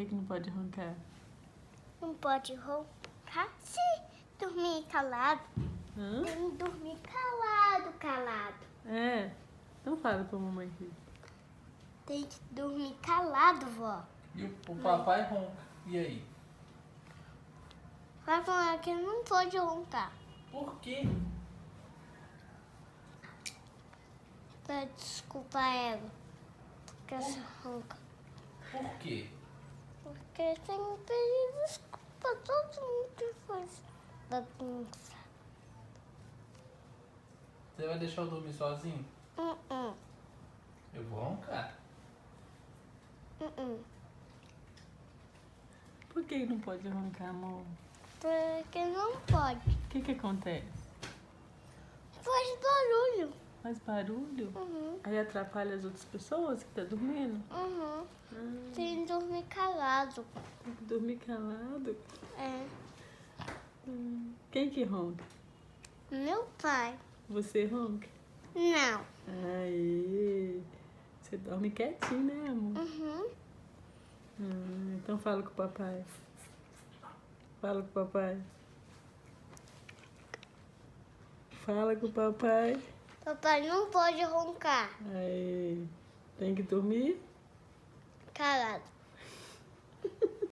que não pode roncar? Não pode roncar se dormir calado. Hã? Tem que dormir calado. É. Então fala pra mamãe aqui. Tem que dormir calado, vó. E o papai ronca. E aí? Vai falar que não pode roncar. Por quê? Pra desculpar ela. Porque ela ronca. Por quê? Porque tem que pedir desculpa a todo mundo que faz bagunça. Você vai deixar eu dormir sozinho? Uh-uh. Eu vou roncar. Por que não pode roncar, amor? Porque não pode. O que acontece? Faz barulho. Faz barulho? Uhum. Aí atrapalha as outras pessoas que tá dormindo? Uhum. Ah, Tem que dormir calado. tem que dormir calado? É. Quem que ronca? Meu pai. Você ronca? Não. Aê! Você dorme quietinho, né, amor? Uhum. Então fala com o papai. Fala com o papai. Fala com o papai. Papai não pode roncar. Aê! Tem que dormir? Calado.